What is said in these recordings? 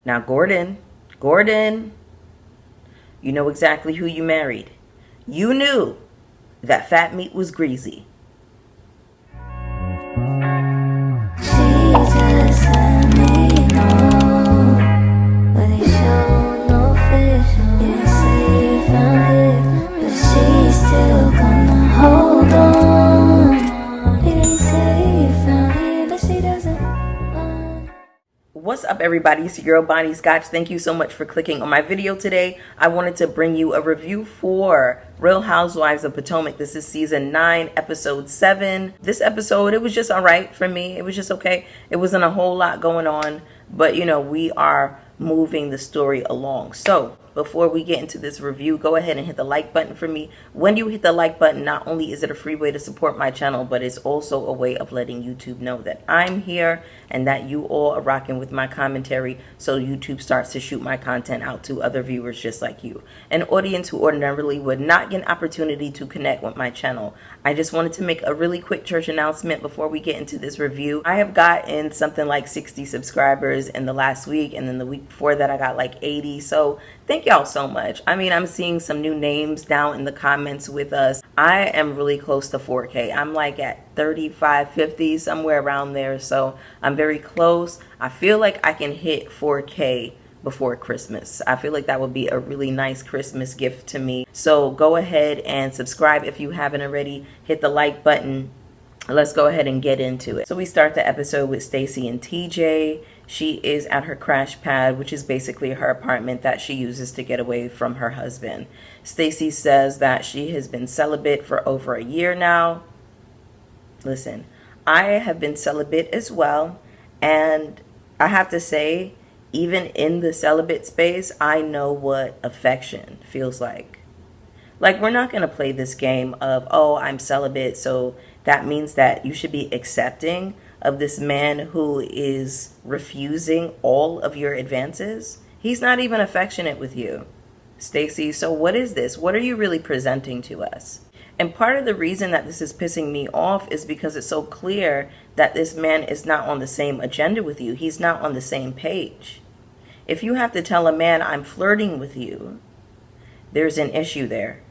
Now, Gordon, you know exactly who you married. You knew that fat meat was greasy. What's up, everybody? It's your girl Bonnie Scotch. Thank you so much for clicking on my video today. I wanted to bring you a review for Real Housewives of Potomac. This is season 9, episode 7. This episode, it was just all right for me. It was just okay. It wasn't a whole lot going on, but you know, we are moving the story along. So before we get into this review, go ahead and hit the like button for me. When you hit the like button, not only is it a free way to support my channel, but it's also a way of letting YouTube know that I'm here and that you all are rocking with my commentary, so YouTube starts to shoot my content out to other viewers just like you, an audience who ordinarily would not get an opportunity to connect with my channel. I just wanted to make a really quick church announcement before we get into this review. I have gotten something like 60 subscribers in the last week, and then the week before that I got like 80. So thank y'all so much. I mean, I'm seeing some new names down in the comments with us. I am really close to 4K. I'm like at 35, 50, somewhere around there. So I'm very close. I feel like I can hit 4K before Christmas. I feel like that would be a really nice Christmas gift to me. So go ahead and subscribe if you haven't already. Hit the like button. Let's go ahead and get into it. So we start the episode with Stacy and TJ. She is at her crash pad, which is basically her apartment that she uses to get away from her husband. Stacy says that she has been celibate for over a year now. Listen, I have been celibate as well, and I have to say, even in the celibate space, I know what affection feels like. Like, we're not going to play this game of, oh, I'm celibate, so that means that you should be accepting of this man who is refusing all of your advances. He's not even affectionate with you, Stacy. So what is this? What are you really presenting to us? And part of the reason that this is pissing me off is because it's so clear that this man is not on the same agenda with you. He's not on the same page. If you have to tell a man, I'm flirting with you, there's an issue there.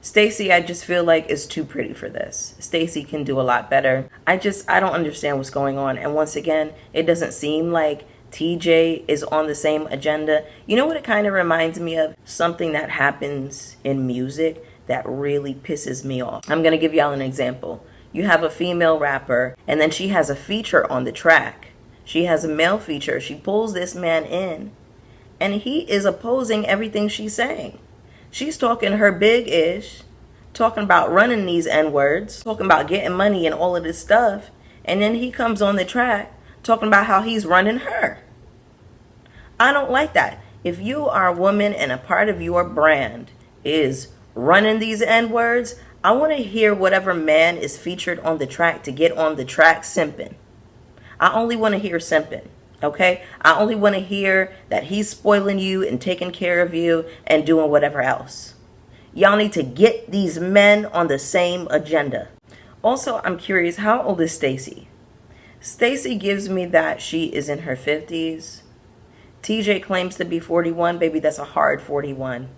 Stacy, I just feel like is too pretty for this. Stacy can do a lot better. I don't understand what's going on. And once again, it doesn't seem like TJ is on the same agenda. You know what it kind of reminds me of? Something that happens in music that really pisses me off. I'm going to give y'all an example. You have a female rapper, and then she has a feature on the track. She has a male feature. She pulls this man in, and he is opposing everything she's saying. She's talking her big-ish, talking about running these N-words, talking about getting money and all of this stuff, and then he comes on the track talking about how he's running her. I don't like that. If you are a woman and a part of your brand is running these N-words, I want to hear whatever man is featured on the track to get on the track simping. I only want to hear simping. Okay, I only want to hear that he's spoiling you and taking care of you and doing whatever else. Y'all need to get these men on the same agenda. Also, I'm curious, how old is Stacy? Stacy gives me that she is in her 50s. TJ claims to be 41. Baby, that's a hard 41.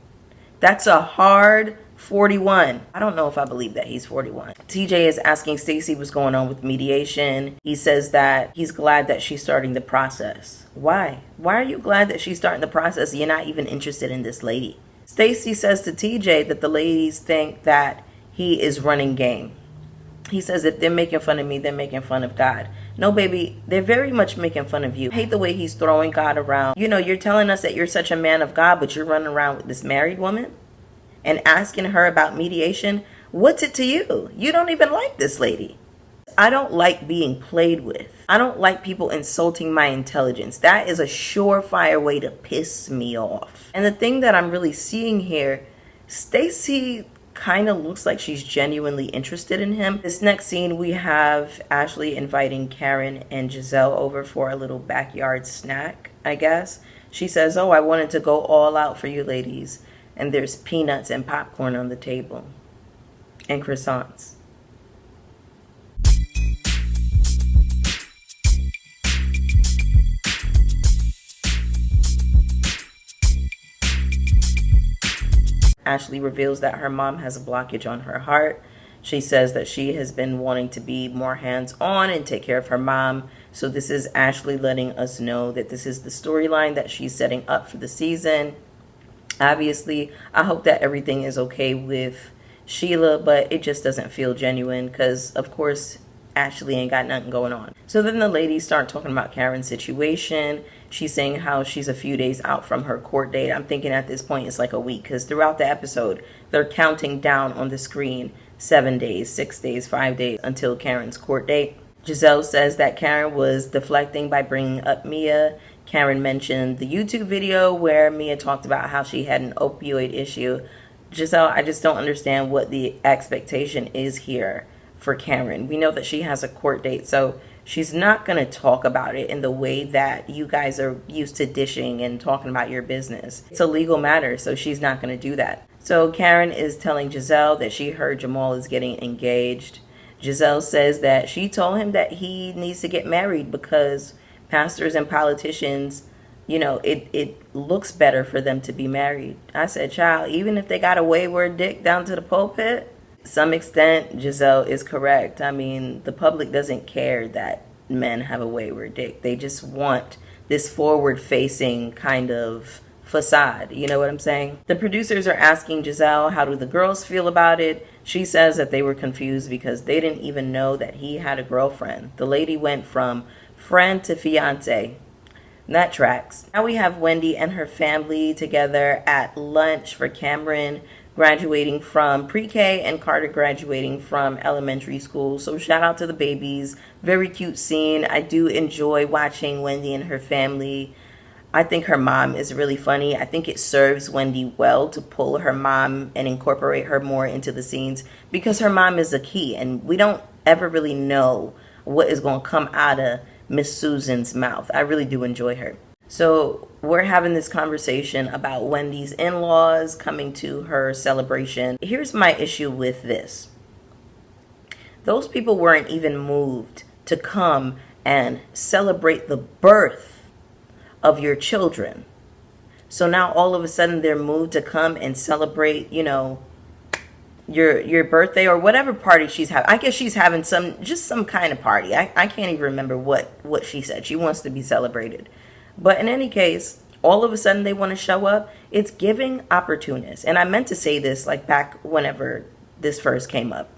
That's a hard 41. I don't know if I believe that he's 41. TJ is asking Stacy what's going on with mediation. He says that he's glad that she's starting the process. Why? Why are you glad that she's starting the process? You're not even interested in this lady. Stacy says to TJ that the ladies think that he is running game. He says if they're making fun of me, they're making fun of God. No, baby, they're very much making fun of you. I hate the way he's throwing God around. You know, you're telling us that you're such a man of God, but you're running around with this married woman and asking her about mediation. What's it to you? You don't even like this lady. I don't like being played with. I don't like people insulting my intelligence. That is a surefire way to piss me off. And the thing that I'm really seeing here, Stacy kind of looks like she's genuinely interested in him. This next scene, we have Ashley inviting Karen and Giselle over for a little backyard snack, I guess. She says, oh, I wanted to go all out for you ladies. And there's peanuts and popcorn on the table. And croissants. Ashley reveals that her mom has a blockage on her heart. She says that she has been wanting to be more hands-on and take care of her mom. So this is Ashley letting us know that this is the storyline that she's setting up for the season. Obviously, I hope that everything is okay with Sheila, but it just doesn't feel genuine because, of course, Ashley ain't got nothing going on. So then the ladies start talking about Karen's situation. She's saying how she's a few days out from her court date. I'm thinking at this point it's like a week because throughout the episode, they're counting down on the screen 7 days, 6 days, 5 days until Karen's court date. Giselle says that Karen was deflecting by bringing up Mia. Karen mentioned the YouTube video where Mia talked about how she had an opioid issue. Giselle, I just don't understand what the expectation is here for Karen. We know that she has a court date, so she's not going to talk about it in the way that you guys are used to dishing and talking about your business. It's a legal matter, so she's not going to do that. So Karen is telling Giselle that she heard Jamal is getting engaged. Giselle says that she told him that he needs to get married because pastors and politicians, you know, it looks better for them to be married. I said, child, even if they got a wayward dick down to the pulpit, to some extent, Giselle is correct. I mean, the public doesn't care that men have a wayward dick. They just want this forward-facing kind of facade. You know what I'm saying? The producers are asking Giselle, how do the girls feel about it? She says that they were confused because they didn't even know that he had a girlfriend. The lady went from friend to fiance. That tracks. Now we have Wendy and her family together at lunch for Cameron graduating from pre-K and Carter graduating from elementary school. So shout out to the babies. Very cute scene. I do enjoy watching Wendy and her family. I think her mom is really funny. I think it serves Wendy well to pull her mom and incorporate her more into the scenes because her mom is a key and we don't ever really know what is going to come out of Miss Susan's mouth. I really do enjoy her. So we're having this conversation about Wendy's in-laws coming to her celebration. Here's my issue with this. Those people weren't even moved to come and celebrate the birth of your children. So now all of a sudden they're moved to come and celebrate, you know, your birthday or whatever party she's having. I guess she's having some kind of party. I can't even remember what she said. She wants to be celebrated. But in any case, all of a sudden they want to show up. It's giving opportunists. And I meant to say this like back whenever this first came up.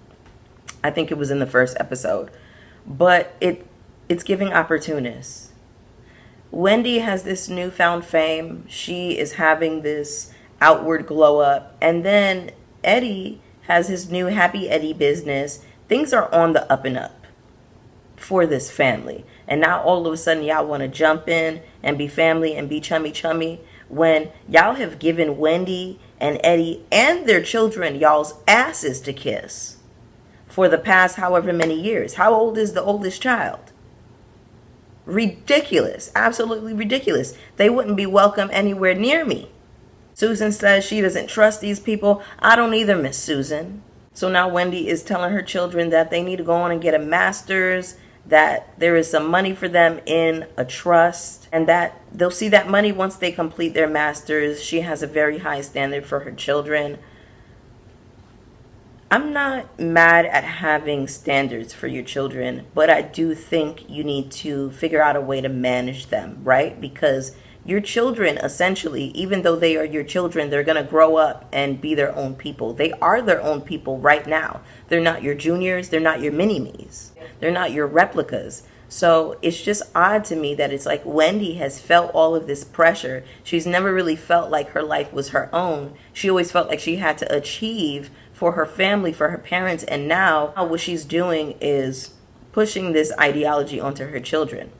I think it was in the first episode. But it's giving opportunists. Wendy has this newfound fame. She is having this outward glow up. And then Eddie has his new Happy Eddie business. Things are on the up and up for this family. And now all of a sudden y'all want to jump in and be family and be chummy when y'all have given Wendy and Eddie and their children y'all's asses to kiss for the past however many years. How old is the oldest child? Ridiculous. Absolutely ridiculous. They wouldn't be welcome anywhere near me. Susan says she doesn't trust these people. I don't either, Miss Susan. So now Wendy is telling her children that they need to go on and get a master's, that there is some money for them in a trust, and that they'll see that money once they complete their master's. She has a very high standard for her children. I'm not mad at having standards for your children, but I do think you need to figure out a way to manage them, right? Because your children, essentially, even though they are your children, they're going to grow up and be their own people. They are their own people right now. They're not your juniors. They're not your mini-me's. They're not your replicas. So it's just odd to me that it's like Wendy has felt all of this pressure. She's never really felt like her life was her own. She always felt like she had to achieve for her family, for her parents. And now what she's doing is pushing this ideology onto her children.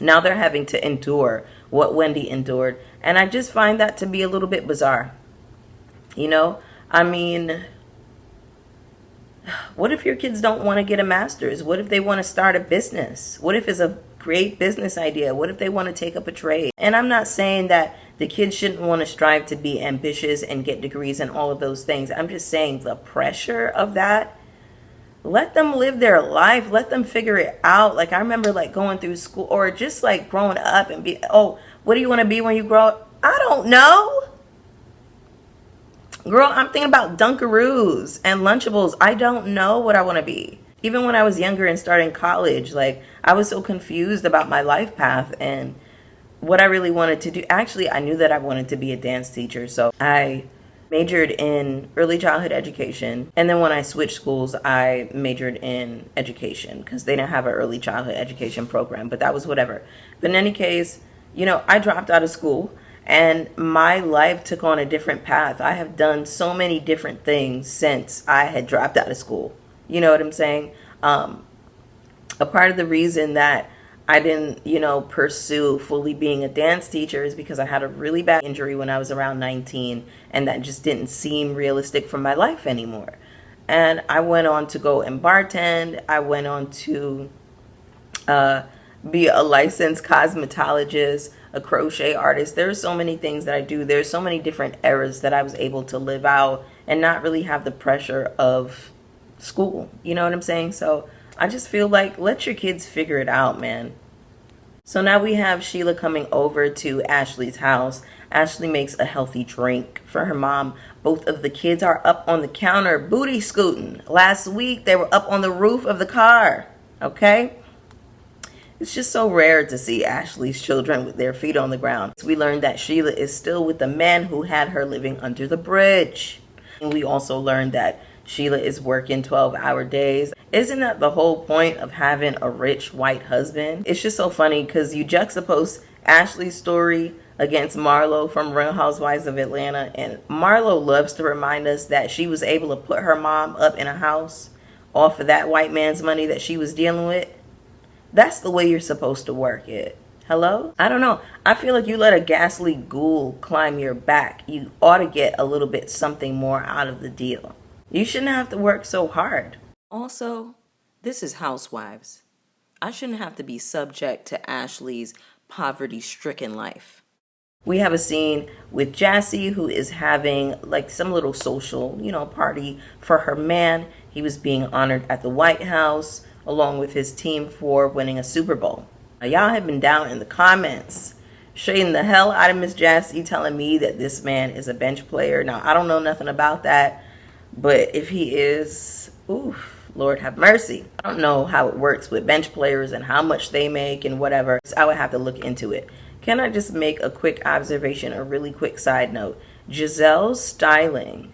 Now they're having to endure what Wendy endured. And I just find that to be a little bit bizarre. You know, I mean, what if your kids don't want to get a master's? What if they want to start a business? What if it's a great business idea? What if they want to take up a trade? And I'm not saying that the kids shouldn't want to strive to be ambitious and get degrees and all of those things. I'm just saying the pressure of that, let them live their life. Let them figure it out. Like I remember like going through school or just like growing up and be, oh, what do you want to be when you grow up? I don't know. Girl, I'm thinking about Dunkaroos and Lunchables. I don't know what I want to be. Even when I was younger and starting college, like, I was so confused about my life path and what I really wanted to do. Actually, I knew that I wanted to be a dance teacher, so I majored in early childhood education. And then when I switched schools, I majored in education because they didn't have an early childhood education program, but that was whatever. But in any case, you know, I dropped out of school and my life took on a different path. I have done so many different things since I had dropped out of school. You know what I'm saying? A part of the reason that I didn't, you know, pursue fully being a dance teacher is because I had a really bad injury when I was around 19, and that just didn't seem realistic for my life anymore. And I went on to go and bartend. I went on to be a licensed cosmetologist, a crochet artist. There's so many things that I do. There's so many different eras that I was able to live out and not really have the pressure of school. You know what I'm saying? So I just feel like let your kids figure it out, man. So now we have Sheila coming over to Ashley's house. Ashley makes a healthy drink for her mom. Both of the kids are up on the counter booty scooting. Last week they were up on the roof of the car. Okay? It's just so rare to see Ashley's children with their feet on the ground. We learned that Sheila is still with the man who had her living under the bridge. And we also learned that Sheila is working 12-hour days. Isn't that the whole point of having a rich white husband? It's just so funny because you juxtapose Ashley's story against Marlo from Real Housewives of Atlanta. And Marlo loves to remind us that she was able to put her mom up in a house off of that white man's money that she was dealing with. That's the way you're supposed to work it. Hello? I don't know. I feel like you let a ghastly ghoul climb your back. You ought to get a little bit something more out of the deal. You shouldn't have to work so hard. Also, this is Housewives. I shouldn't have to be subject to Ashley's poverty-stricken life. We have a scene with Jassy, who is having like some little social, you know, party for her man. He was being honored at the White House along with his team for winning a Super Bowl. Now, y'all have been down in the comments shading the hell out of Miss Jassy, telling me that this man is a bench player. Now, I don't know nothing about that. But if he is, oof, Lord have mercy. I don't know how it works with bench players and how much they make and whatever. So I would have to look into it. Can I just make a quick observation, a really quick side note? Giselle's styling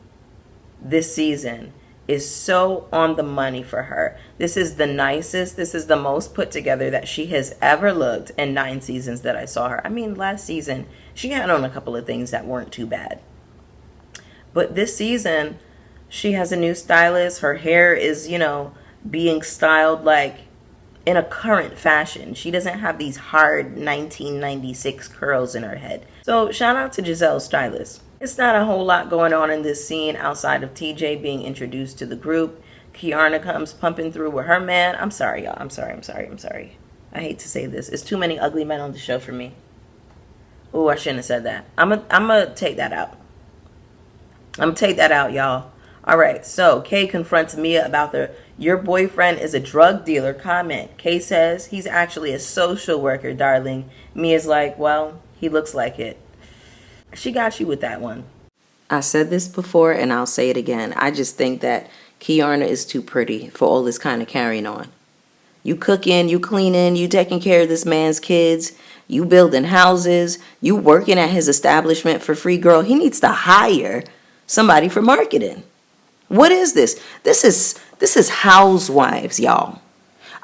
this season is so on the money for her. This is the nicest, this is the most put together that she has ever looked in 9 seasons that I saw her. I mean, last season, she had on a couple of things that weren't too bad. But this season, she has a new stylist. Her hair is, you know, being styled like in a current fashion. She doesn't have these hard 1996 curls in her head. So shout out to Giselle's stylist. It's not a whole lot going on in this scene outside of TJ being introduced to the group. Kiarna comes pumping through with her man. I'm sorry, y'all. I'm sorry. I hate to say this. It's too many ugly men on the show for me. Oh, I shouldn't have said that. I'm gonna take that out. I'm gonna take that out, y'all. All right, so Kay confronts Mia about your boyfriend is a drug dealer comment. Kay says he's actually a social worker, darling. Mia's like, well, he looks like it. She got you with that one. I said this before and I'll say it again. I just think that Kiarna is too pretty for all this kind of carrying on. You cooking, you cleaning, you taking care of this man's kids, you building houses, you working at his establishment for free. Girl, he needs to hire somebody for marketing. What is this? This is Housewives, y'all.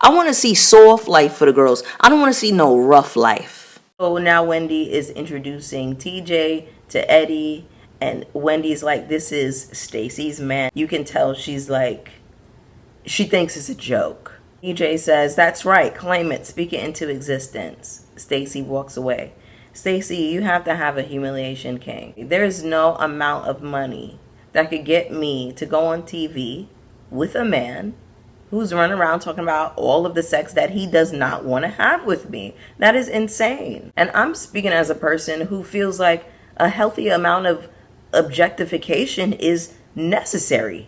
I want to see soft life for the girls. I don't want to see no rough life. So now Wendy is introducing TJ to Eddie, and Wendy's like, this is Stacy's man. You can tell she's like, she thinks it's a joke. TJ says, that's right, claim it, speak it into existence. Stacy walks away. Stacy, you have to have a humiliation king. There's no amount of money that could get me to go on TV with a man who's running around talking about all of the sex that he does not want to have with me. That is insane. And I'm speaking as a person who feels like a healthy amount of objectification is necessary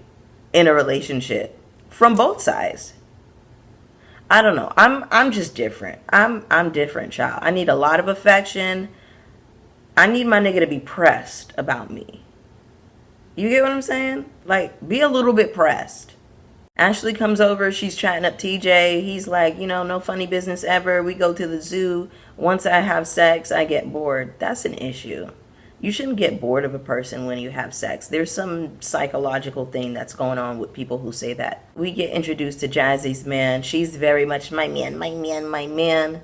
in a relationship from both sides. I don't know. I'm just different. I'm different, child. I need a lot of affection. I need my nigga to be pressed about me. You get what I'm saying? Like, be a little bit pressed. Ashley comes over, she's chatting up TJ. He's like, you know, no funny business ever. We go to the zoo. Once I have sex, I get bored. That's an issue. You shouldn't get bored of a person when you have sex. There's some psychological thing that's going on with people who say that. We get introduced to Jazzy's man. She's very much my man, my man, my man.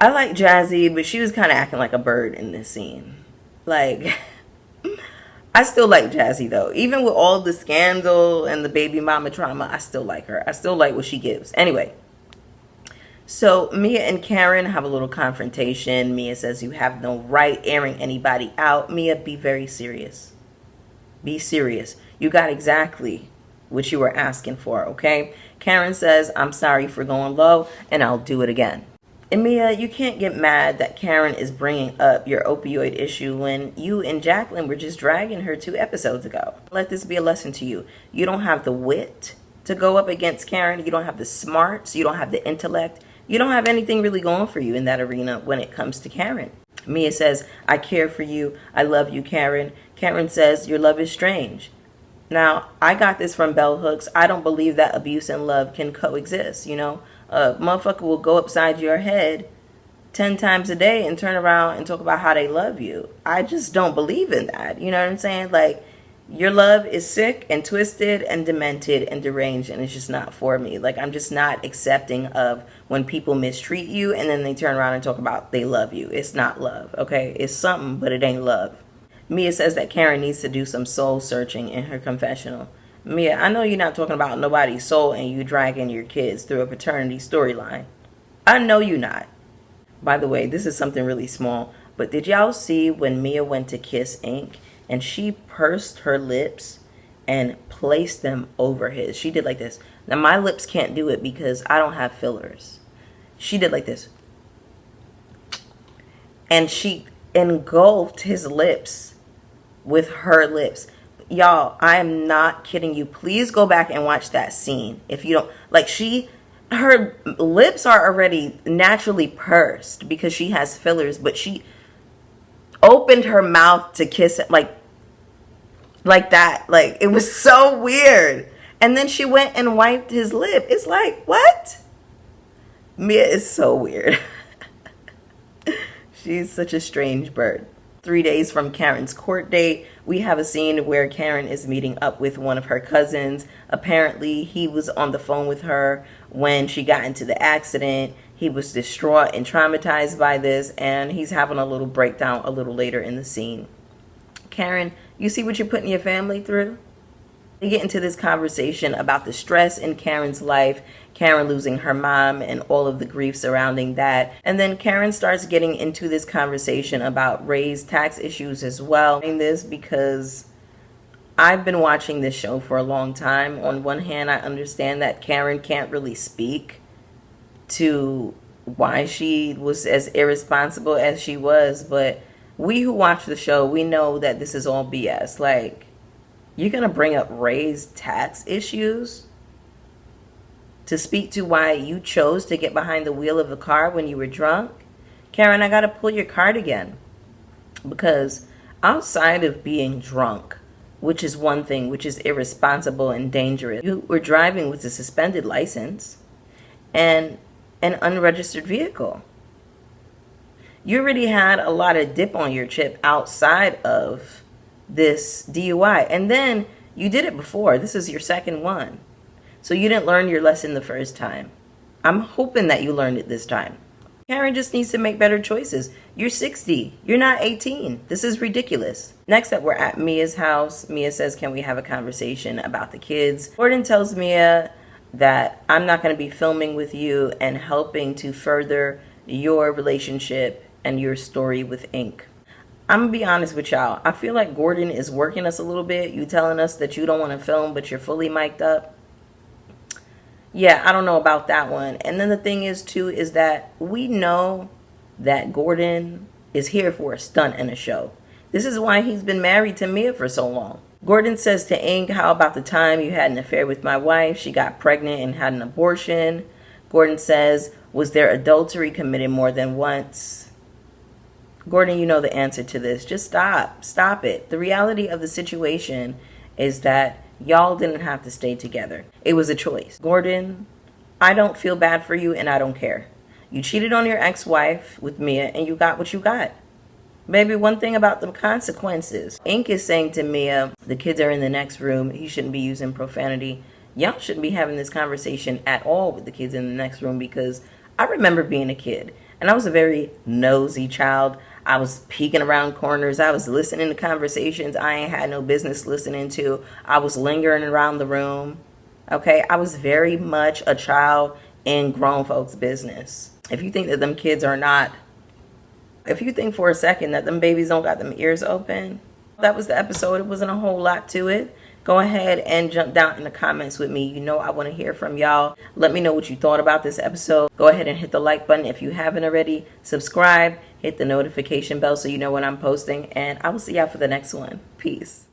I like Jazzy, but she was kind of acting like a bird in this scene. Like, I still like Jazzy though. Even with all the scandal and the baby mama trauma, I still like her. I still like what she gives. Anyway, so Mia and Karen have a little confrontation. Mia says, you have no right airing anybody out. Mia, be very serious. Be serious. You got exactly what you were asking for, okay? Karen says, I'm sorry for going low, and I'll do it again. And Mia, you can't get mad that Karen is bringing up your opioid issue when you and Jacqueline were just dragging her 2 episodes ago. Let this be a lesson to you. You don't have the wit to go up against Karen. You don't have the smarts. You don't have the intellect. You don't have anything really going for you in that arena when it comes to Karen. Mia says, I care for you. I love you, Karen. Karen says, your love is strange. Now, I got this from Bell Hooks. I don't believe that abuse and love can coexist, you know. A motherfucker will go upside your head 10 times a day and turn around and talk about how they love you. I just don't believe in that. You know what I'm saying? Like, your love is sick and twisted and demented and deranged, and it's just not for me. Like, I'm just not accepting of when people mistreat you and then they turn around and talk about they love you. It's not love, okay? It's something, but it ain't love. Mia says that Karen needs to do some soul searching in her confessional. Mia, I know you're not talking about nobody's soul and you dragging your kids through a paternity storyline. I know you're not. By the way, this is something really small, but did y'all see when Mia went to kiss Ink and she pursed her lips and placed them over his? She did like this. Now, my lips can't do it because I don't have fillers. She did like this. And she engulfed his lips with her lips. Y'all, I am not kidding you. Please go back and watch that scene. If you don't, like, her lips are already naturally pursed because she has fillers, but she opened her mouth to kiss it like that. Like, it was so weird. And then she went and wiped his lip. It's like, what? Mia is so weird. She's such a strange bird. 3 days from Karen's court date, we have a scene where Karen is meeting up with one of her cousins. Apparently, he was on the phone with her when she got into the accident. He was distraught and traumatized by this, and he's having a little breakdown a little later in the scene. Karen, you see what you're putting your family through? They get into this conversation about the stress in Karen's life, Karen losing her mom and all of the grief surrounding that. And then Karen starts getting into this conversation about raised tax issues as well. I'm this because I've been watching this show for a long time. On one hand, I understand that Karen can't really speak to why she was as irresponsible as she was, but we who watch the show, we know that this is all BS. Like, you're going to bring up raised tax issues to speak to why you chose to get behind the wheel of the car when you were drunk? Karen, I got to pull your card again. Because outside of being drunk, which is one thing, which is irresponsible and dangerous, you were driving with a suspended license and an unregistered vehicle. You already had a lot of dip on your chip outside of this DUI. And then you did it before. This is your second one. So you didn't learn your lesson the first time. I'm hoping that you learned it this time. Karen just needs to make better choices. You're 60. You're not 18. This is ridiculous. Next up, we're at Mia's house. Mia says, can we have a conversation about the kids? Gordon tells Mia that I'm not going to be filming with you and helping to further your relationship and your story with Ink. I'm going to be honest with y'all. I feel like Gordon is working us a little bit. You telling us that you don't want to film, but you're fully mic'd up. Yeah, I don't know about that one. And then the thing is, too, is that we know that Gordon is here for a stunt and a show. This is why he's been married to Mia for so long. Gordon says to Ink, how about the time you had an affair with my wife? She got pregnant and had an abortion. Gordon says, was there adultery committed more than once? Gordon, you know the answer to this. Just stop it. The reality of the situation is that y'all didn't have to stay together. It was a choice. Gordon, I don't feel bad for you and I don't care. You cheated on your ex-wife with Mia and you got what you got. Baby, one thing about the consequences. Ink is saying to Mia, the kids are in the next room. He shouldn't be using profanity. Y'all shouldn't be having this conversation at all with the kids in the next room, because I remember being a kid and I was a very nosy child. I was peeking around corners. I was listening to conversations I ain't had no business listening to. I was lingering around the room. Okay, I was very much a child in grown folks' business. If you think that them kids are not, if you think for a second that them babies don't got them ears open, that was the episode. It wasn't a whole lot to it. Go ahead and jump down in the comments with me. You know I want to hear from y'all. Let me know what you thought about this episode. Go ahead and hit the like button if you haven't already. Subscribe, hit the notification bell so you know when I'm posting. And I will see y'all for the next one. Peace.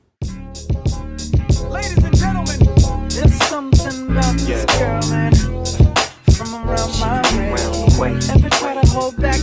Ladies and gentlemen, there's something about this girl, man. From around my way. Never try to hold back